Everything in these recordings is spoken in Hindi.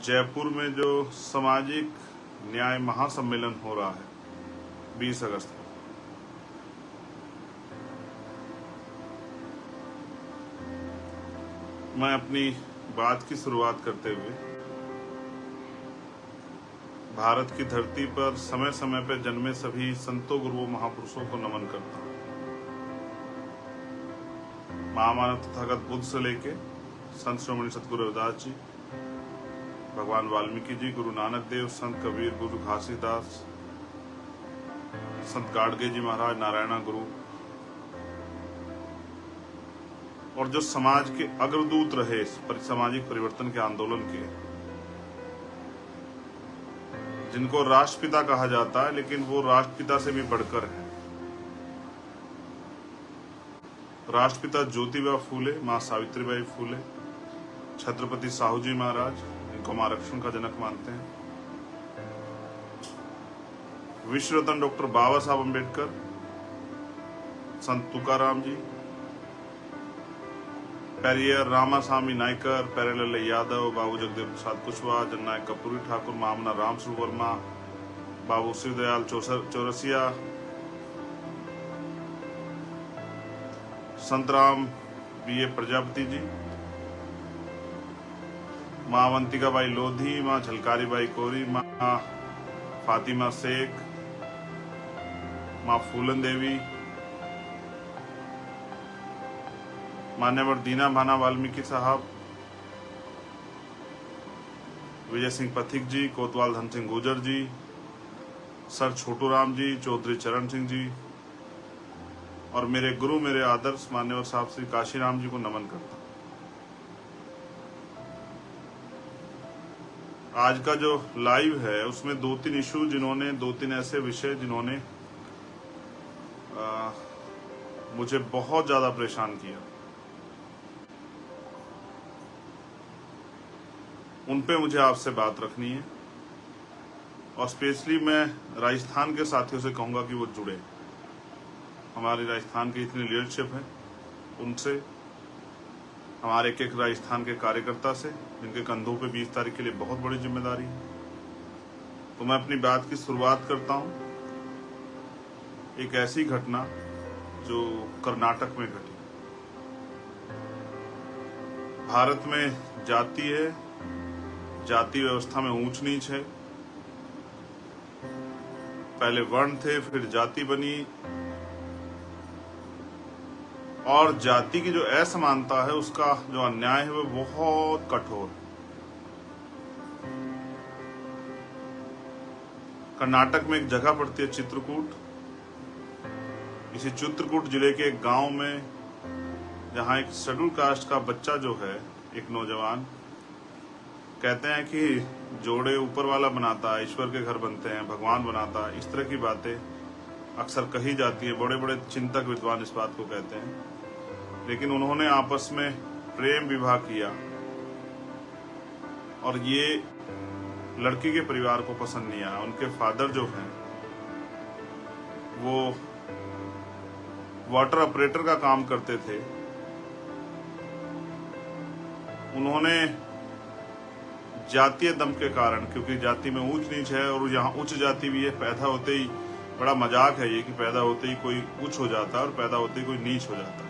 जयपुर में जो सामाजिक न्याय महासम्मेलन हो रहा है 20 अगस्त को, मैं अपनी बात की शुरुआत करते हुए भारत की धरती पर समय समय पर जन्मे सभी संतों, गुरुओं, महापुरुषों को नमन करता हूँ। महामानव तथागत बुद्ध से लेके संत श्रोमणी सतगुरु रविदास जी, भगवान वाल्मीकि जी, गुरु नानक देव, संत कबीर, गुरु घासीदास, संत गाडगे जी महाराज, नारायणा गुरु, और जो समाज के अग्रदूत रहे सामाजिक परिवर्तन के आंदोलन के, जिनको राष्ट्रपिता कहा जाता है, लेकिन वो राष्ट्रपिता से भी बढ़कर है। राष्ट्रपिता ज्योतिबा फूले, मां सावित्रीबाई फूले, छत्रपति साहू जी महाराज, इनको मां आरक्षण का जनक मानते हैं। विश्व रत्न डॉक्टर बाबा साहब अम्बेडकर, संत तुकाराम जी, पेरियर रामास्वामी नायकर, प्यारेलाल यादव, बाबू जगदेव प्रसाद कुशवाहा, जननायक कपूरी ठाकुर, महामना राम स्वरूप वर्मा, बाबू शिवदयाल चौरसिया, संतराम बी.ए. प्रजापति जी, मां अवंतिका बाई लोधी, मां झलकारी बाई कोरी, मां फातिमा शेख, मां फूलन देवी, मान्यवर दीना भाना वाल्मीकि साहब, विजय सिंह पथिक जी, कोतवाल धन सिंह गुर्जर जी, सर छोटू राम जी, चौधरी चरण सिंह जी, और मेरे गुरु, मेरे आदर्श मान्यवर साहब श्री काशीराम जी को नमन करता हूं। आज का जो लाइव है उसमें 2-3 इशू, जिन्होंने 2-3 ऐसे विषय जिन्होंने मुझे बहुत ज्यादा परेशान किया, उन पे मुझे आपसे बात रखनी है। और स्पेशली मैं राजस्थान के साथियों से कहूंगा कि वो जुड़े, हमारे राजस्थान की इतनी लीडरशिप है, उनसे, हमारे एक राजस्थान के कार्यकर्ता से, जिनके कंधों पे 20 तारीख के लिए बहुत बड़ी जिम्मेदारी है। तो मैं अपनी बात की शुरुआत करता हूं एक ऐसी घटना जो कर्नाटक में घटी। भारत में जाति है, जाति व्यवस्था में ऊंच नीच है। पहले वर्ण थे, फिर जाति बनी, और जाति की जो असमानता है, उसका जो अन्याय है वो बहुत कठोर। कर्नाटक में एक जगह पड़ती है चित्रकूट। इसी चित्रकूट जिले के एक गांव में, जहां एक शेड्यूल कास्ट का बच्चा जो है, एक नौजवान, कहते हैं कि जोड़े ऊपर वाला बनाता है, ईश्वर के घर बनते हैं, भगवान बनाता है, इस तरह की बातें अक्सर कही जाती है। बड़े बड़े चिंतक विद्वान इस बात को कहते हैं। लेकिन उन्होंने आपस में प्रेम विवाह किया, और ये लड़की के परिवार को पसंद नहीं आया। उनके फादर जो हैं वो वाटर ऑपरेटर का काम करते थे। उन्होंने जातीय दम के कारण, क्योंकि जाति में ऊंच नीच है और यहाँ उच्च जाति भी है, पैदा होते ही बड़ा मजाक है ये कि पैदा होते ही कोई उच्च हो जाता है और पैदा होते ही कोई नीच हो जाता है।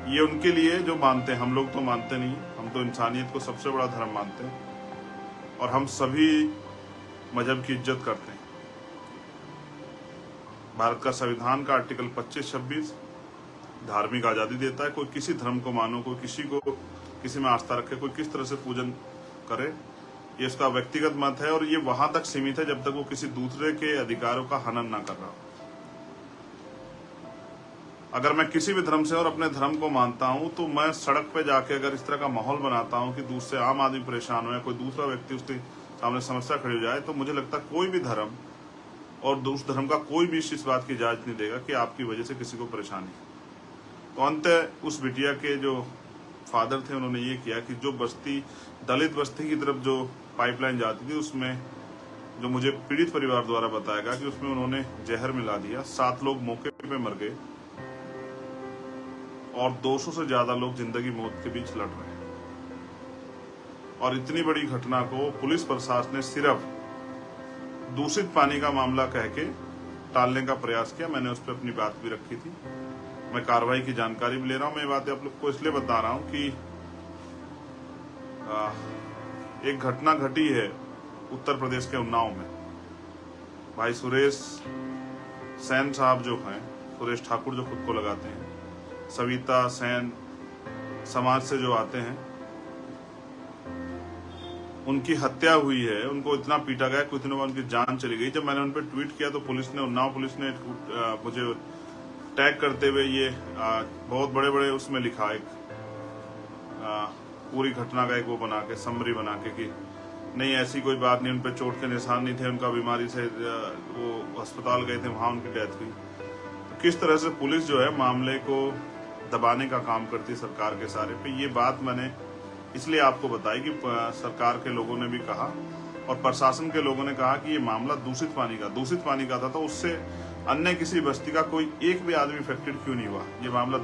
ये उनके लिए जो मानते हैं, हम लोग तो मानते नहीं। हम तो इंसानियत को सबसे बड़ा धर्म मानते हैं और हम सभी मजहब की इज्जत करते हैं। भारत का संविधान का आर्टिकल 25-26 धार्मिक आजादी देता है। कोई किसी धर्म को मानो, कोई किसी को किसी में आस्था रखे, कोई किस तरह से पूजन करे, ये उसका व्यक्तिगत मत है, और ये वहां तक सीमित है जब तक वो किसी दूसरे के अधिकारों का हनन ना कर रहा हो। अगर मैं किसी भी धर्म से और अपने धर्म को मानता हूं, तो मैं सड़क पे जाके अगर इस तरह का माहौल बनाता हूं कि दूसरे आम आदमी परेशान हो या कोई दूसरा व्यक्ति उसके सामने समस्या खड़ी हो जाए, तो मुझे लगता है कोई भी धर्म और उस धर्म का कोई भी इस बात की इजाजत नहीं देगा कि आपकी वजह से किसी को परेशानी। तो अंत उस बिटिया के जो फादर थे, उन्होंने ये किया कि जो बस्ती, दलित बस्ती की तरफ जो पाइपलाइन जाती थी, उसमें जो मुझे पीड़ित परिवार द्वारा बताया गया कि उसमें उन्होंने जहर मिला दिया। 7 लोग मौके पे मर गए और 200 से ज्यादा लोग जिंदगी मौत के बीच लड़ रहे हैं। और इतनी बड़ी घटना को पुलिस प्रशासन ने सिर्फ दूषित पानी का मामला कह के टालने का प्रयास किया। मैंने उस पर अपनी बात भी रखी थी। मैं कार्रवाई की जानकारी भी ले रहा हूं। मैं ये बातें आप लोग को इसलिए बता रहा हूं कि एक घटना घटी है उत्तर प्रदेश के उन्नाव में। भाई सुरेश सेन साहब जो हैं, सुरेश ठाकुर जो खुद को लगाते हैं, सविता सेन समाज से जो आते हैं, उनकी हत्या हुई है। उनको इतना पीटा गया, कुछ दिनों बाद उनकी जान चली गई। जब मैंने उन पर ट्वीट किया तो पुलिस ने, उन्नाव पुलिस ने मुझे टैग करते हुए ये बहुत बड़े बड़े उसमें लिखा, एक पूरी घटना का एक वो बना के, समरी बना के कि नहीं ऐसी कोई बात नहीं, उन पर चोट के निशान नहीं थे, उनका बीमारी से वो अस्पताल गए थे, वहां उनकी डेथ हुई। तो किस तरह से पुलिस जो है मामले को दबाने का काम करती है सरकार के सारे पे। ये बात मैंने इसलिए आपको बताई कि सरकार के लोगों ने भी कहा और प्रशासन के लोगों ने कहा कि ये मामला दूषित पानी का था, तो उससे अन्य किसी बस्ती का कोई एक भी आदमी इफेक्टेड क्यों नहीं हुआ। ये मामला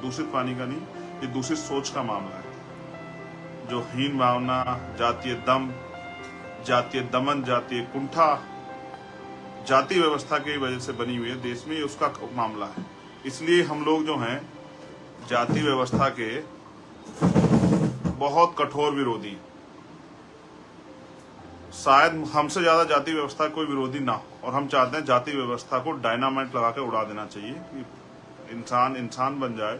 दूषित पानी का नहीं, ये दूषित सोच का मामला है। जो हीन भावना, जातीय दम, जातीय दमन, जातीय कुंठा, जाति व्यवस्था की वजह से बनी हुई है देश में, ये उसका मामला है। इसलिए हम लोग जो हैं जाति व्यवस्था के बहुत कठोर विरोधी, शायद हमसे ज्यादा जाति व्यवस्था कोई विरोधी ना हो, और हम चाहते हैं जाति व्यवस्था को डायनामाइट लगा के उड़ा देना चाहिए कि इंसान बन जाए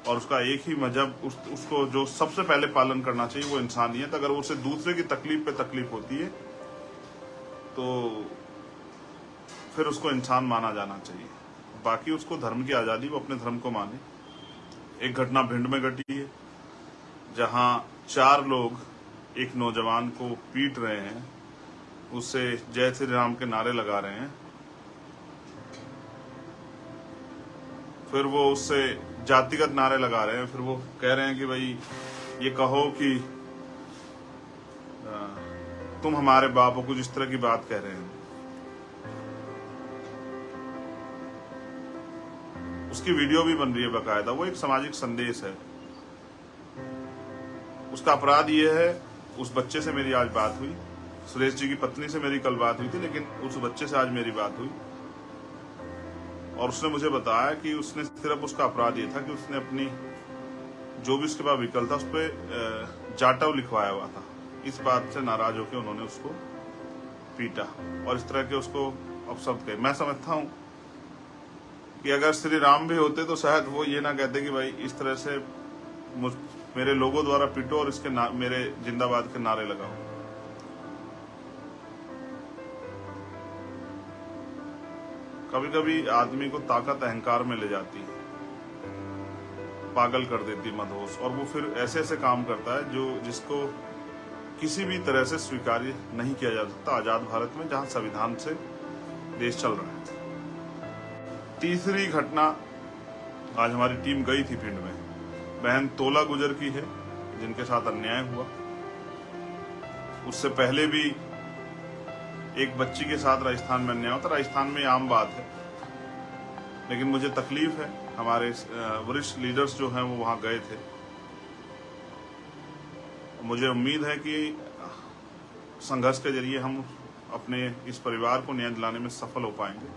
और उसका एक ही मजहब, उसको जो सबसे पहले पालन करना चाहिए वो इंसानियत। अगर उसे दूसरे की तकलीफ पे तकलीफ होती है तो फिर उसको इंसान माना जाना चाहिए। बाकी उसको धर्म की आजादी, वो अपने धर्म को माने। एक घटना भिंड में घटी है जहां 4 लोग एक नौजवान को पीट रहे हैं, उससे जय श्री राम के नारे लगा रहे हैं, फिर वो उससे जातिगत नारे लगा रहे हैं। फिर वो कह रहे हैं कि भाई ये कहो कि तुम हमारे बाप हो, कुछ इस तरह की बात कह रहे हैं। उसकी वीडियो भी बन रही है बकायदा। वो एक सामाजिक संदेश है। उसका अपराध ये है, उस बच्चे से मेरी आज बात हुई, सुरेश जी की पत्नी से मेरी कल बात हुई थी, लेकिन उस बच्चे से आज मेरी बात हुई और उसने मुझे बताया कि उसने सिर्फ, उसका अपराध ये था कि उसने अपनी जो भी उसके पास व्हीकल था उस पर जाटव लिखवाया हुआ था। इस बात से नाराज होकर उन्होंने उसको पीटा और इस तरह के उसको अपशब्द कहे। मैं समझता हूं कि अगर श्री राम भी होते तो शायद वो ये ना कहते कि भाई इस तरह से मेरे लोगों द्वारा पीटो और इसके मेरे जिंदाबाद के नारे लगाओ। कभी कभी आदमी को ताकत अहंकार में ले जाती है, पागल कर देती मदहोश, और वो फिर ऐसे ऐसे काम करता है जिसको किसी भी तरह से स्वीकार्य नहीं किया जा सकता आजाद भारत में, जहां संविधान से देश चल रहा है। तीसरी घटना, आज हमारी टीम गई थी भिंड में। बहन तोला गुजर की है जिनके साथ अन्याय हुआ। उससे पहले भी एक बच्ची के साथ राजस्थान में अन्याय होता। राजस्थान में आम बात है, लेकिन मुझे तकलीफ है। हमारे वरिष्ठ लीडर्स जो हैं वो वहां गए थे। मुझे उम्मीद है कि संघर्ष के जरिए हम अपने इस परिवार को न्याय दिलाने में सफल हो पाएंगे।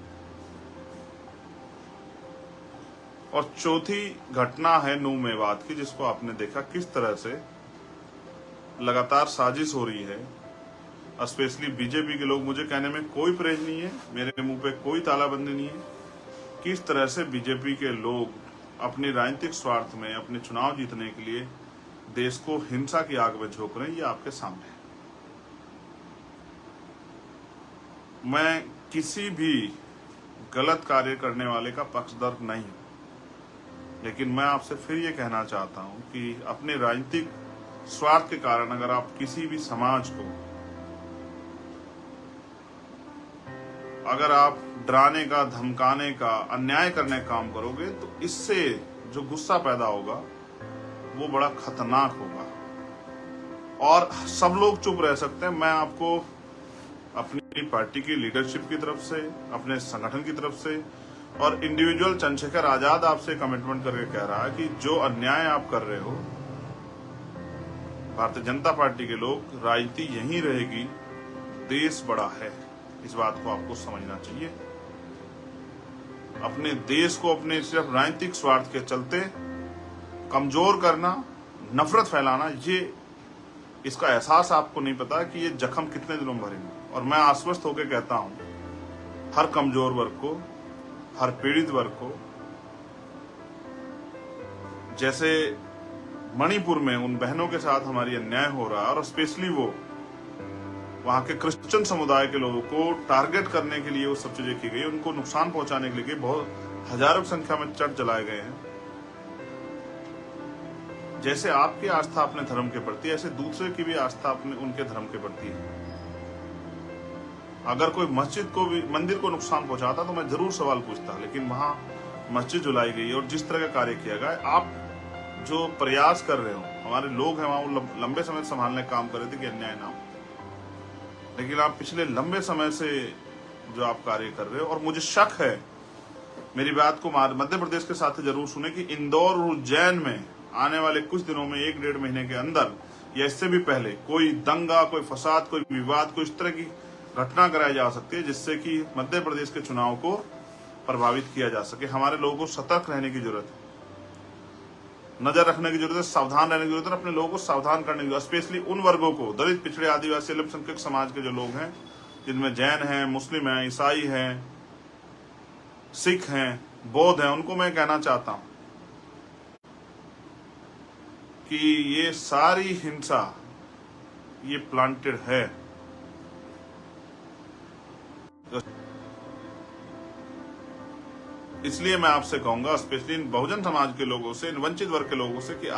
और चौथी घटना है नूह मेवात की, जिसको आपने देखा किस तरह से लगातार साजिश हो रही है। स्पेशली बीजेपी के लोग, मुझे कहने में कोई परहेज नहीं है, मेरे मुंह पे कोई तालाबंदी नहीं है। किस तरह से बीजेपी के लोग अपनी राजनीतिक स्वार्थ में, अपने चुनाव जीतने के लिए देश को हिंसा की आग में झोंक रहे हैं, ये आपके सामने है। मैं किसी भी गलत कार्य करने वाले का पक्षधर नहीं हूं, लेकिन मैं आपसे फिर ये कहना चाहता हूं कि अपने राजनीतिक स्वार्थ के कारण अगर आप किसी भी समाज को, अगर आप डराने का, धमकाने का, अन्याय करने का काम करोगे, तो इससे जो गुस्सा पैदा होगा वो बड़ा खतरनाक होगा और सब लोग चुप रह सकते हैं। मैं आपको अपनी पार्टी की लीडरशिप की तरफ से, अपने संगठन की तरफ से और इंडिविजुअल चंद्रशेखर आजाद आपसे कमिटमेंट करके कह रहा है कि जो अन्याय आप कर रहे हो, भारतीय जनता पार्टी के लोग, राजनीति यही रहेगी, देश बड़ा है, इस बात को आपको समझना चाहिए। अपने देश को अपने सिर्फ राजनीतिक स्वार्थ के चलते कमजोर करना, नफरत फैलाना, ये इसका एहसास आपको नहीं पता कि ये जख्म कितने दिनों में भरेंगे। और मैं आश्वस्त होकर कहता हूं, हर कमजोर वर्ग को, हर पीड़ित वर्ग को, जैसे मणिपुर में उन बहनों के साथ हमारी अन्याय हो रहा है और स्पेशली वो वहां के क्रिश्चियन समुदाय के लोगों को टारगेट करने के लिए वो सब चीजें की गई, उनको नुकसान पहुंचाने के लिए बहुत हजारों की संख्या में चर्च जलाए गए हैं। जैसे आपकी आस्था अपने धर्म के प्रति, ऐसे दूसरे की भी आस्था अपने उनके धर्म के प्रति है। अगर कोई मस्जिद को भी, मंदिर को नुकसान पहुंचाता तो मैं जरूर सवाल पूछता, लेकिन वहां मस्जिद जलाई गई और जिस तरह का कार्य किया गया, आप जो प्रयास कर रहे हो, हमारे लोग हैं वहां, वो लंबे समय संभालने का काम कर रहे थे कि अन्याय ना हो, लेकिन आप पिछले लंबे समय से जो आप कार्य कर रहे हो, और मुझे शक है, मेरी बात को मध्य प्रदेश के साथ जरूर सुने, कि इंदौर और उज्जैन में आने वाले कुछ दिनों में, 1-1.5 महीने के अंदर या इससे भी पहले कोई दंगा, कोई फसाद, कोई विवाद, कोई इस तरह की घटना कराई जा सकती है जिससे कि मध्य प्रदेश के चुनाव को प्रभावित किया जा सके। हमारे लोगों को सतर्क रहने की जरूरत है, नजर रखने की जरूरत है, सावधान रहने की जरूरत है, अपने लोगों को सावधान करने की जरूरत है। स्पेशली उन वर्गों को, दलित, पिछड़े, आदिवासी, अल्पसंख्यक समाज के जो लोग हैं, जिनमें जैन हैं, मुस्लिम हैं, ईसाई हैं, सिख हैं, बौद्ध हैं, उनको मैं कहना चाहता हूं कि ये सारी हिंसा ये प्लांटेड है। इसलिए मैं आपसे कहूंगा, स्पेशली इन बहुजन समाज के लोगों से, इन वंचित वर्ग के लोगों से, कि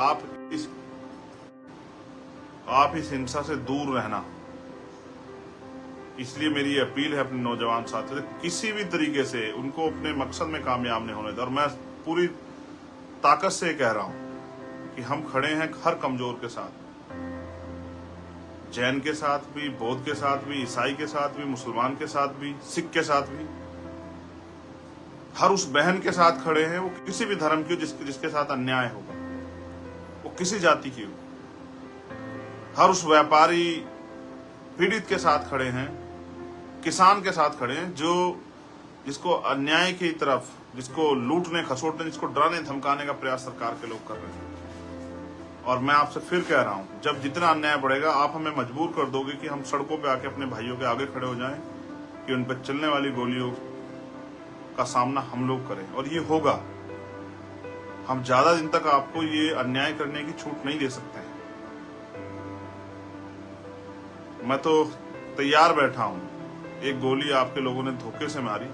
आप इस हिंसा से दूर रहना। इसलिए मेरी अपील है अपने नौजवान साथियों से, किसी भी तरीके से उनको अपने मकसद में कामयाब नहीं होने दें। और मैं पूरी ताकत से कह रहा हूं कि हम खड़े हैं हर कमजोर के साथ, जैन के साथ भी, बौद्ध के साथ भी, ईसाई के साथ भी, मुसलमान के साथ भी, सिख के साथ भी, हर उस बहन के साथ खड़े हैं, वो किसी भी धर्म की हो, जिसके साथ अन्याय होगा, वो किसी जाति की हो। हर उस व्यापारी पीड़ित के साथ खड़े हैं, किसान के साथ खड़े हैं, जिसको अन्याय की तरफ, जिसको लूटने, खसोटने, जिसको डराने धमकाने का प्रयास सरकार के लोग कर रहे हैं। और मैं आपसे फिर कह रहा हूं, जब जितना अन्याय बढ़ेगा, आप हमें मजबूर कर दोगे कि हम सड़कों पे आके अपने भाइयों के आगे खड़े हो जाएं, कि उन पर चलने वाली गोलियों का सामना हम लोग करें। और ये होगा। हम ज्यादा दिन तक आपको ये अन्याय करने की छूट नहीं दे सकते हैं। मैं तो तैयार बैठा हूं, एक गोली आपके लोगों ने धोखे से मारी,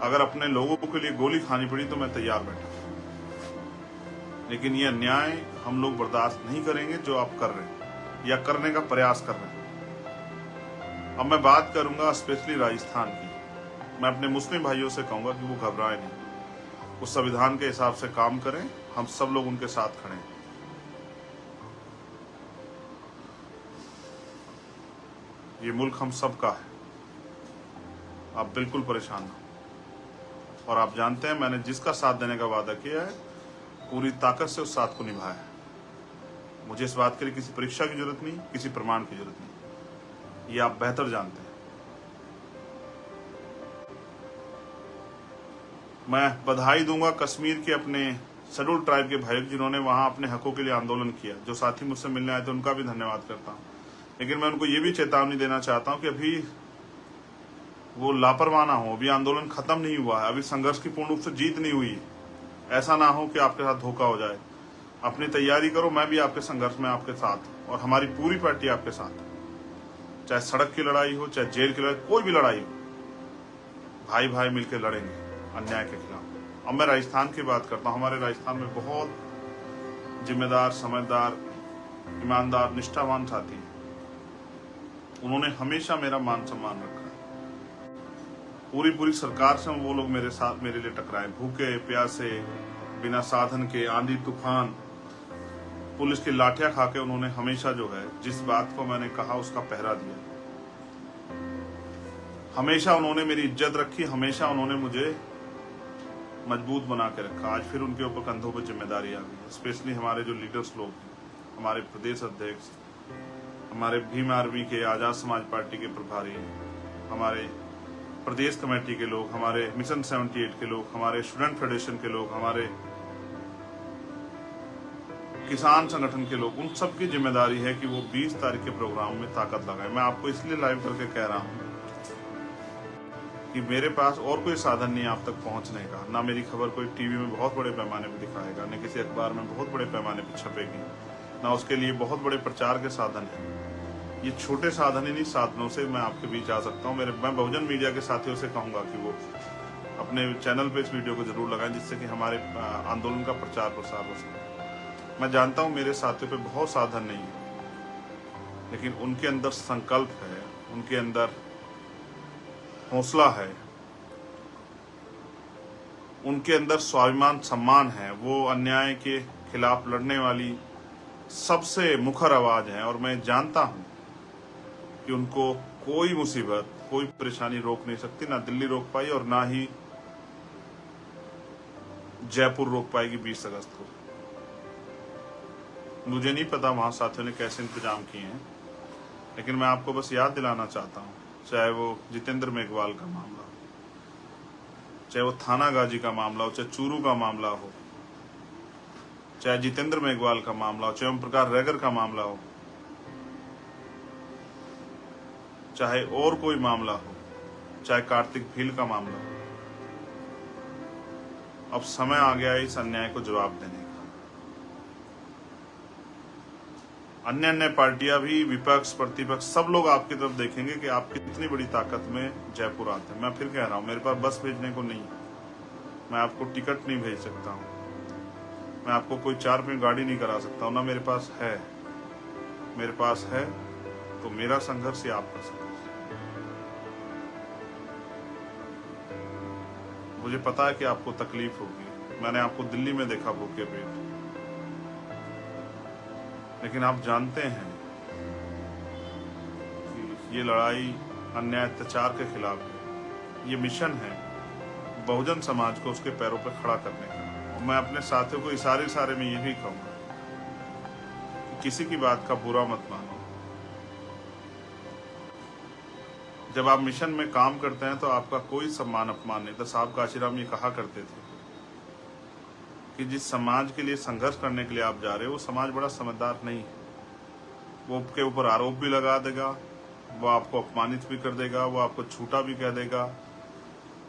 अगर अपने लोगों के लिए गोली खानी पड़ी तो मैं तैयार बैठा, लेकिन ये अन्याय हम लोग बर्दाश्त नहीं करेंगे जो आप कर रहे हैं या करने का प्रयास कर रहे हैं। अब मैं बात करूंगा स्पेशली राजस्थान की। मैं अपने मुस्लिम भाइयों से कहूंगा कि वो घबराएं नहीं, वो संविधान के हिसाब से काम करें, हम सब लोग उनके साथ खड़े हैं। ये मुल्क हम सब का है, आप बिल्कुल परेशान हो। और आप जानते हैं, मैंने जिसका साथ देने का वादा किया है, पूरी ताकत से उस साथ को निभाया है। मुझे इस बात के लिए किसी परीक्षा की जरूरत नहीं, किसी प्रमाण की जरूरत नहीं, ये आप बेहतर जानते हैं। मैं बधाई दूंगा कश्मीर के अपने शेड्यूल ट्राइब के भाइयों, जिन्होंने वहां अपने हकों के लिए आंदोलन किया। जो साथी मुझसे मिलने आए थे, उनका भी धन्यवाद करता हूं। लेकिन मैं उनको ये भी चेतावनी देना चाहता हूं कि अभी वो लापरवाह ना हो, अभी आंदोलन खत्म नहीं हुआ है, अभी संघर्ष की पूर्ण रूप से जीत नहीं हुई। ऐसा ना हो कि आपके साथ धोखा हो जाए। अपनी तैयारी करो, मैं भी आपके संघर्ष में आपके साथ, और हमारी पूरी पार्टी आपके साथ। चाहे सड़क की लड़ाई हो, चाहे जेल की लड़ाई, कोई भी लड़ाई हो, भाई भाई मिलकर लड़ेंगे अन्याय के खिलाफ। अब मैं राजस्थान की बात करता हूँ। हमारे राजस्थान में बहुत जिम्मेदार, समझदार, ईमानदार, निष्ठावान साथी हैं। उन्होंने हमेशा मेरा मान सम्मान रखा है। पूरी सरकार से वो लोग मेरे लिए टकराए, भूखे प्यासे, बिना साधन के, आंधी तूफान, पुलिस की लाठियां खा के उन्होंने हमेशा जो है, जिस बात को मैंने कहा उसका पहरा दिया। हमेशा उन्होंने मेरी इज्जत रखी, हमेशा उन्होंने मुझे मजबूत बना के रखा। आज फिर उनके ऊपर कंधों पर जिम्मेदारी आ गई। स्पेशली हमारे जो लीडर्स लोग हैं, हमारे प्रदेश अध्यक्ष, हमारे भीम आर्मी के, आजाद समाज पार्टी के प्रभारी, हमारे प्रदेश कमेटी के लोग, हमारे मिशन 78 के लोग, हमारे स्टूडेंट फेडरेशन के लोग, हमारे किसान संगठन के लोग, उन सब की जिम्मेदारी है कि वो 20 तारीख के प्रोग्राम में ताकत लगाए। मैं आपको इसलिए लाइव करके कह रहा हूँ कि मेरे पास और कोई साधन नहीं आप तक पहुंचने का। ना मेरी खबर कोई टीवी में बहुत बड़े पैमाने पर दिखाएगा, न किसी अखबार में बहुत बड़े पैमाने पर छपेगी, ना उसके लिए बहुत बड़े प्रचार के साधन हैं। ये छोटे साधन ही नहीं, साधनों से मैं आपके बीच आ सकता हूँ। मैं बहुजन मीडिया के साथियों से कहूंगा कि वो अपने चैनल पे इस वीडियो को जरूर लगाएं, जिससे कि हमारे आंदोलन का प्रचार प्रसार हो सके। मैं जानता हूँ मेरे साथियों पे बहुत साधन नहीं है, लेकिन उनके अंदर संकल्प है, उनके अंदर हौसला है, उनके अंदर स्वाभिमान सम्मान है। वो अन्याय के खिलाफ लड़ने वाली सबसे मुखर आवाज है, और मैं जानता हूं कि उनको कोई मुसीबत, कोई परेशानी रोक नहीं सकती। ना दिल्ली रोक पाई और ना ही जयपुर रोक पाएगी 20 अगस्त को। मुझे नहीं पता वहां साथियों ने कैसे इंतजाम किए हैं, लेकिन मैं आपको बस याद दिलाना चाहता हूं, चाहे वो जितेंद्र मेघवाल का मामला हो, चाहे वो थाना गाजी का मामला हो, चाहे चूरू का मामला हो, चाहे जितेंद्र मेघवाल का मामला हो, चाहे ओम प्रकाश रैगर का मामला हो, चाहे और कोई मामला हो, चाहे कार्तिक भील का मामला हो, अब समय आ गया है इस अन्याय को जवाब देने का। अन्य पार्टियां भी, विपक्ष, प्रतिपक्ष, सब लोग आपकी तरफ देखेंगे कि आप कितनी बड़ी ताकत में जयपुर आते हैं। मैं फिर कह रहा हूं, मेरे पास बस भेजने को नहीं, मैं आपको टिकट नहीं भेज सकता हूं, मैं आपको कोई 4 पहिया गाड़ी नहीं करा सकता हूं, ना मेरे पास है। मेरे पास है तो मेरा संघर्ष या आपका संघर्ष। मुझे पता है कि आपको तकलीफ होगी, मैंने आपको दिल्ली में देखा भूखे पेट, लेकिन आप जानते हैं कि ये लड़ाई अन्याय अत्याचार के खिलाफ है। ये मिशन है बहुजन समाज को उसके पैरों पर खड़ा करने का। और मैं अपने साथियों को इशारे में यही कहूंगा कि किसी की बात का बुरा मत मानो। जब आप मिशन में काम करते हैं तो आपका कोई सम्मान अपमान नहीं। तो साहब काशीराम ये कहा करते थे कि जिस समाज के लिए संघर्ष करने के लिए आप जा रहे हो, वो समाज बड़ा समझदार नहीं है। वो आपके ऊपर आरोप भी लगा देगा, वो आपको अपमानित भी कर देगा, वो आपको झूठा भी कह देगा,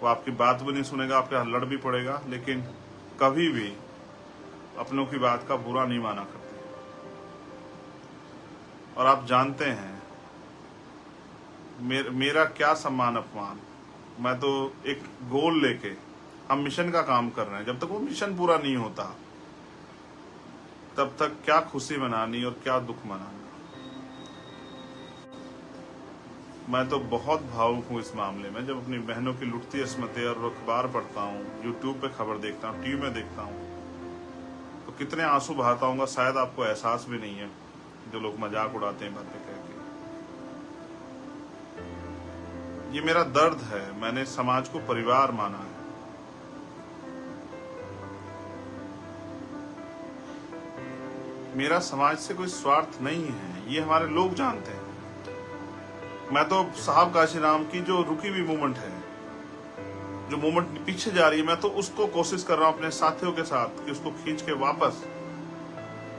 वो आपकी बात भी नहीं सुनेगा, आपके यहाँ लड़ भी पड़ेगा, लेकिन कभी भी अपनों की बात का बुरा नहीं माना करते। और आप जानते हैं मेरा क्या सम्मान अपमान। मैं तो एक गोल लेके, हम मिशन का काम कर रहे हैं, जब तक वो मिशन पूरा नहीं होता तब तक क्या खुशी मनानी और क्या दुख मनाना। मैं तो बहुत भावुक हूँ इस मामले में। जब अपनी बहनों की लुटती अस्मतें और अखबार पढ़ता हूँ, यूट्यूब पे खबर देखता हूँ, टीवी में देखता हूँ, तो कितने आंसू बहाता हूँ शायद आपको एहसास भी नहीं है, जो लोग मजाक उड़ाते हैं बातें कह के। ये मेरा दर्द है। मैंने समाज को परिवार माना है। मेरा समाज से कोई स्वार्थ नहीं है, ये हमारे लोग जानते हैं। मैं तो साहब काशीराम की जो रुकी हुई मूवमेंट है, जो मूवमेंट पीछे जा रही है, मैं तो उसको कोशिश कर रहा हूं अपने साथियों के साथ कि उसको खींच के वापस।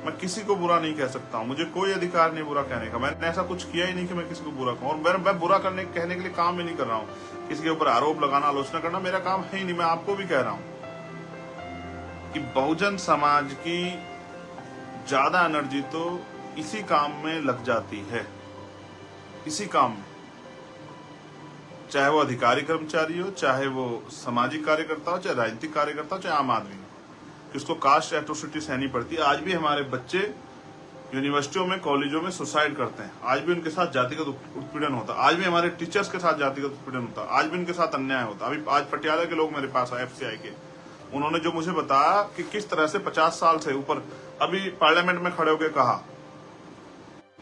मैं किसी को बुरा नहीं कह सकता हूं, मुझे कोई अधिकार नहीं बुरा कहने का। मैंने ऐसा कुछ किया ही नहीं कि मैं किसी को बुरा कहूं, और मैं बुरा कहने के लिए काम ही नहीं कर रहा हूं। किसी के ऊपर आरोप लगाना, आलोचना करना मेरा काम है ही नहीं। मैं आपको भी कह रहा हूं कि बहुजन समाज की ज्यादा एनर्जी तो इसी काम में लग जाती है, इसी काम में, चाहे वो अधिकारी कर्मचारी हो, चाहे वो सामाजिक कार्यकर्ता हो, चाहे राजनीतिक कार्यकर्ता हो, चाहे आम आदमी हो, कि उसको कास्ट एट्रोसिटी सहनी पड़ती है। आज भी हमारे बच्चे यूनिवर्सिटियों में, कॉलेजों में सुसाइड करते हैं, आज भी उनके साथ जातिगत उत्पीड़न होता है, आज भी हमारे टीचर्स के साथ जातिगत उत्पीड़न होता है, आज भी उनके साथ अन्याय होता है। अभी आज पटियाला के लोग मेरे पास आए, FCI के, उन्होंने जो मुझे बताया कि किस तरह से 50 साल से ऊपर, अभी पार्लियामेंट में खड़े होकर कहा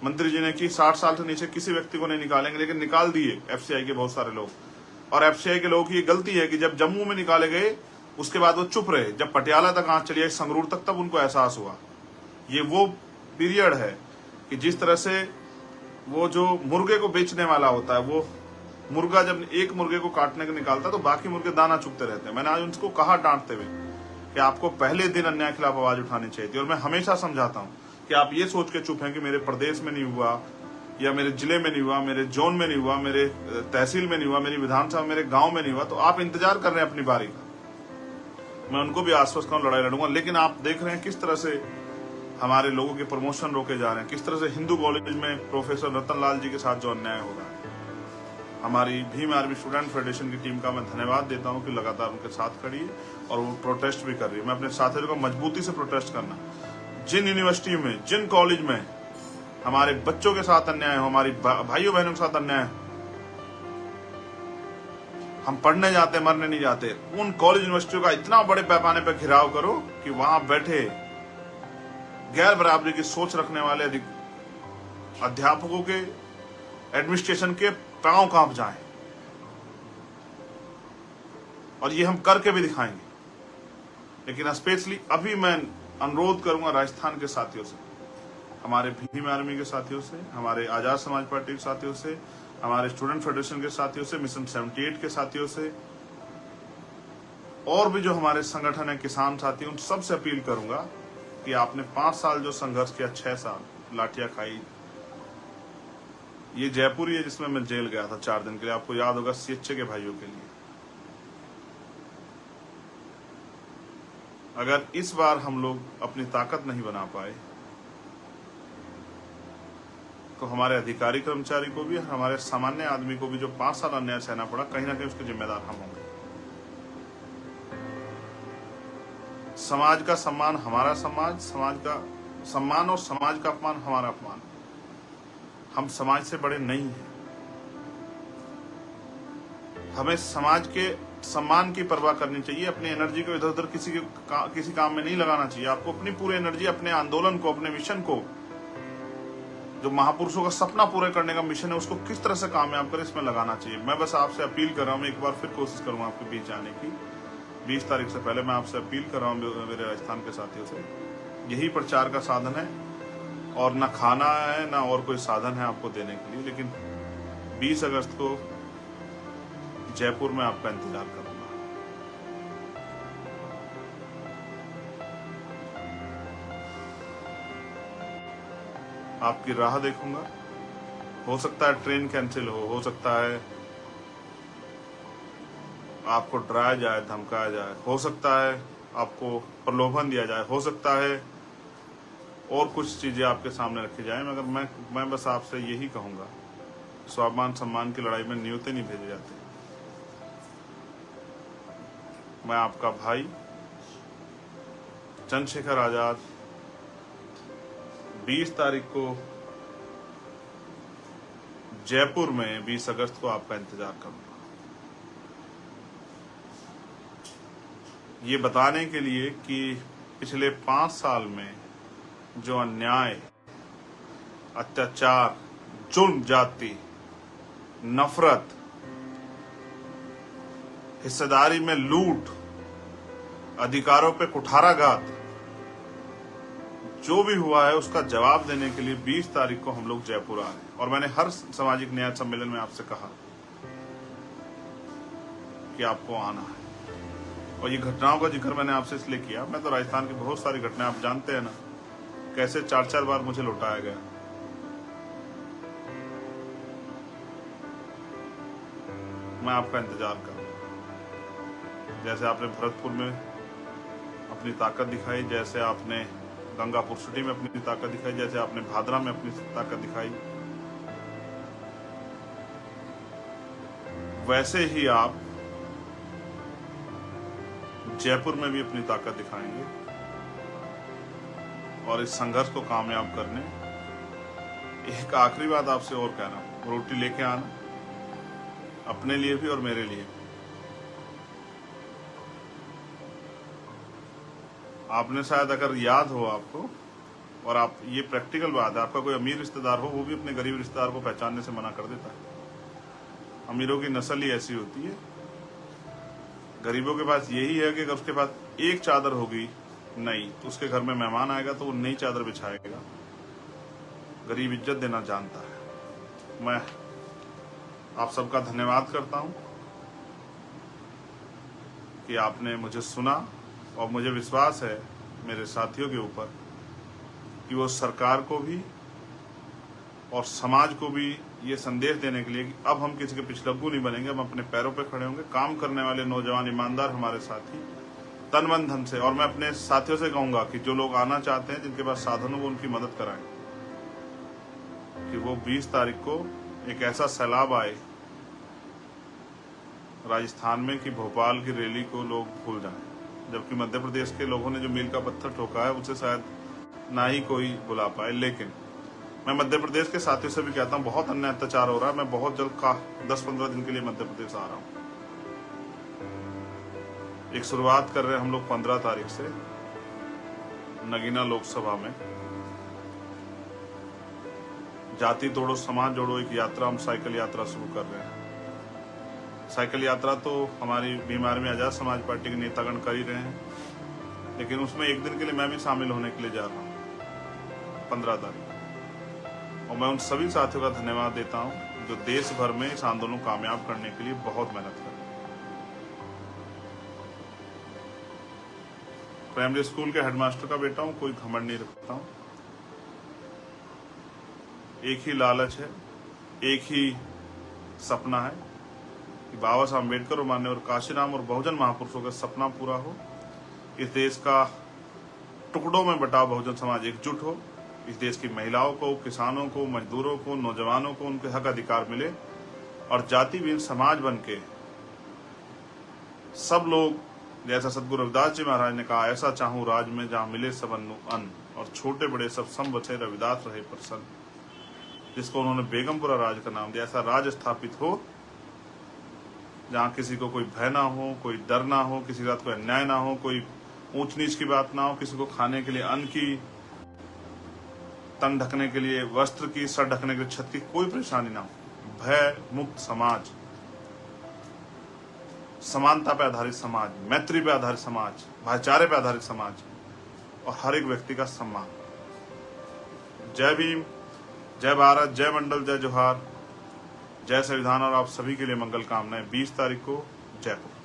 मंत्री जी ने कि 60 साल से नीचे किसी व्यक्ति को नहीं निकालेंगे, लेकिन निकाल दिए FCI के बहुत सारे लोग। और FCI के लोगों की ये गलती है कि जब जम्मू में निकाले गए उसके बाद वो चुप रहे, जब पटियाला तक आंच चली आई, संगरूर तक, तब उनको एहसास हुआ। ये वो पीरियड है कि जिस तरह से वो जो मुर्गे को बेचने वाला होता है, वो मुर्गा जब एक मुर्गे को काटने को निकालता है तो बाकी मुर्गे दाना चुगते रहते हैं। मैंने आज उनको कहा डांटते हुए कि आपको पहले दिन अन्याय के खिलाफ आवाज उठानी चाहिए थी। और मैं हमेशा समझाता हूँ कि आप ये सोच के चुप हैं कि मेरे प्रदेश में नहीं हुआ, या मेरे जिले में नहीं हुआ, मेरे जोन में नहीं हुआ, मेरे तहसील में नहीं हुआ, मेरी विधानसभा मेरे गांव में नहीं हुआ, तो आप इंतजार कर रहे हैं अपनी बारी का। मैं उनको भी आश्वस्त करूं, लड़ाई लड़ूंगा। लेकिन आप देख रहे हैं किस तरह से हमारे लोगों के प्रमोशन रोके जा रहे हैं, किस तरह से हिंदू कॉलेज में प्रोफेसर रतन लाल जी के साथ जो अन्याय हो रहा है। हमारी भीम आर्मी स्टूडेंट फेडरेशन की टीम का मैं धन्यवाद देता हूं कि लगातार उनके साथ खड़ी है और वो प्रोटेस्ट भी कर रही है। मैं अपने साथियों को मजबूती से प्रोटेस्ट करना, जिन यूनिवर्सिटी में, जिन कॉलेज में हमारे बच्चों के साथ अन्याय हो, हमारी भाइयों बहनों के साथ अन्याय हो, हम पढ़ने जाते, मरने नहीं जाते, उन कॉलेज यूनिवर्सिटियों का इतना बड़े पैमाने पर घिराव करो कि वहां बैठे गैर बराबरी की सोच रखने वाले अध्यापकों के, एडमिनिस्ट्रेशन के पांव कांप जाएं। और ये हम करके भी दिखाएंगे। लेकिन स्पेशली अभी मैं अनुरोध करूंगा राजस्थान के साथियों से, हमारे भीम आर्मी के साथियों से, हमारे आजाद समाज पार्टी के साथियों से, हमारे स्टूडेंट फेडरेशन के साथियों से, मिशन 78 के साथियों से, और भी जो हमारे संगठन है, किसान साथी, उन सबसे अपील करूंगा कि आपने 5 साल जो संघर्ष किया, 6 साल लाठियां खाई। ये जयपुर ही है जिसमें मैं जेल गया था 4 दिन के लिए, आपको याद होगा, सीएचए के भाइयों के लिए। अगर इस बार हम लोग अपनी ताकत नहीं बना पाए तो हमारे अधिकारी कर्मचारी को भी, हमारे सामान्य आदमी को भी जो 5 साल अन्याय सहना पड़ा, कहीं ना कहीं उसके जिम्मेदार हम होंगे। समाज का सम्मान हमारा समाज, समाज का सम्मान और समाज का अपमान हमारा अपमान। हम समाज से बड़े नहीं हैं। हमें समाज के सम्मान की परवाह करनी चाहिए। अपनी एनर्जी को इधर उधर किसी काम में नहीं लगाना चाहिए। आपको अपनी पूरी एनर्जी अपने आंदोलन को, अपने मिशन को, जो महापुरुषों का सपना पूरा करने का मिशन है, उसको किस तरह से कामयाब करें, इसमें लगाना चाहिए। मैं बस आपसे अपील कर रहा हूँ, एक बार फिर कोशिश करूंगा आपके बीच आने की। 20 तारीख से पहले मैं आपसे अपील कर रहा हूँ मेरे राजस्थान के साथियों से। यही प्रचार का साधन है और ना खाना है ना और कोई साधन है आपको देने के लिए। लेकिन 20 अगस्त को जयपुर में आपका इंतजार करूंगा। आपकी राह देखूंगा। हो सकता है ट्रेन कैंसिल हो सकता है आपको डराया जाए, धमकाया जाए, हो सकता है आपको प्रलोभन दिया जाए, हो सकता है और कुछ चीजें आपके सामने रखी जाए, मगर मैं बस आपसे यही कहूंगा, स्वाभिमान सम्मान की लड़ाई में न्योते नहीं भेजे जाते। मैं आपका भाई चंद्रशेखर आजाद 20 तारीख को जयपुर में 20 अगस्त को आपका इंतजार करूंगा, ये बताने के लिए कि पिछले 5 साल में जो अन्याय, अत्याचार, जुल्म, जाति, नफरत, हिस्सेदारी में लूट, अधिकारों पे कुठाराघात, जो भी हुआ है उसका जवाब देने के लिए 20 तारीख को हम लोग जयपुर आ रहे हैं। और मैंने हर सामाजिक न्याय सम्मेलन में आपसे कहा कि आपको आना है। और ये घटनाओं का जिक्र मैंने आपसे इसलिए किया, मैं तो राजस्थान की बहुत सारी घटनाएं आप जानते हैं ना, कैसे 4-4 बार मुझे लौटाया गया। मैं आपका इंतजार करूंगा। जैसे आपने भरतपुर में अपनी ताकत दिखाई, जैसे आपने गंगापुर सिटी में अपनी ताकत दिखाई, जैसे आपने भादरा में अपनी ताकत दिखाई, वैसे ही आप जयपुर में भी अपनी ताकत दिखाएंगे। और इस संघर्ष को कामयाब करने, एक आखिरी बात आपसे और कहना, रोटी लेके आना, अपने लिए भी और मेरे लिए। आपने शायद, अगर याद हो आपको, और आप, ये प्रैक्टिकल बात है, आपका कोई अमीर रिश्तेदार हो, वो भी अपने गरीब रिश्तेदार को पहचानने से मना कर देता है। अमीरों की नस्ल ही ऐसी होती है। गरीबों के पास यही है कि अगर उसके पास एक चादर होगी नई, तो उसके घर में मेहमान आएगा तो वो नई चादर बिछाएगा। गरीब इज्जत देना जानता है। मैं आप सबका धन्यवाद करता हूं कि आपने मुझे सुना, और मुझे विश्वास है मेरे साथियों के ऊपर कि वो सरकार को भी और समाज को भी ये संदेश देने के लिए कि अब हम किसी के पिछलग्गू नहीं बनेंगे, हम अपने पैरों पे खड़े होंगे। काम करने वाले नौजवान ईमानदार हमारे साथी तन मन धन से, और मैं अपने साथियों से कहूंगा कि जो लोग आना चाहते हैं, जिनके पास साधन हो, वो उनकी मदद कराएं कि वो 20 तारीख को एक ऐसा सैलाब आए राजस्थान में कि भोपाल की रैली को लोग भूल जाएं, जबकि मध्य प्रदेश के लोगों ने जो मील का पत्थर ठोका है उसे शायद ना ही कोई बुला पाए। लेकिन मैं मध्य प्रदेश के साथियों से भी कहता हूँ, बहुत अन्याय अत्याचार हो रहा है। मैं बहुत जल्द 10-15 दिन के लिए मध्य प्रदेश आ रहा हूँ। एक शुरुआत कर रहे हैं हम लोग 15 तारीख से नगीना लोकसभा में जाति तोड़ो समाज जोड़ो एक यात्रा, हम साइकिल यात्रा शुरू कर रहे हैं। साइकिल यात्रा तो हमारी बीमार में आजाद समाज पार्टी के नेतागण कर ही रहे हैं, लेकिन उसमें एक दिन के लिए मैं भी शामिल होने के लिए जा रहा हूँ 15 तारीख। और मैं उन सभी साथियों का धन्यवाद देता हूं जो देश भर में इस आंदोलन को कामयाब करने के लिए बहुत मेहनत कर रहे हैं। प्राइमरी स्कूल के हेडमास्टर का बेटा हूं, कोई घमंड नहीं रखता हूं। एक ही लालच है, एक ही सपना है कि बाबा साहब अम्बेडकर और माननीय काशीराम और बहुजन महापुरुषों का सपना पूरा हो। इस देश का टुकड़ों में बटा बहुजन समाज एकजुट हो। इस देश की महिलाओं को, किसानों को, मजदूरों को, नौजवानों को उनके हक अधिकार मिले, और जाति विहीन समाज बन के सब लोग, जैसा सदगुरु रविदास जी महाराज ने कहा, ऐसा चाहूं राज में जहां मिले सबनु अन्न, और छोटे बड़े सब सम बचे रविदास रहे प्रसन्न, जिसको उन्होंने बेगमपुरा राज का नाम दिया। ऐसा राज स्थापित हो जहां किसी को कोई भय ना हो, कोई डर ना हो, किसी के साथ कोई अन्याय ना हो, कोई ऊंच नीच की बात ना हो, किसी को खाने के लिए अन्न की, तन ढकने के लिए वस्त्र की, सर ढकने के लिए छत की कोई परेशानी ना हो। भय मुक्त समाज, समानता पे आधारित समाज, मैत्री पे आधारित समाज, भाईचारे पे आधारित समाज, और हर एक व्यक्ति का सम्मान। जय भीम, जय भारत, जय मंडल, जय जोहार, जय संविधान, और आप सभी के लिए मंगल कामनाएं। 20 तारीख को जयपुर।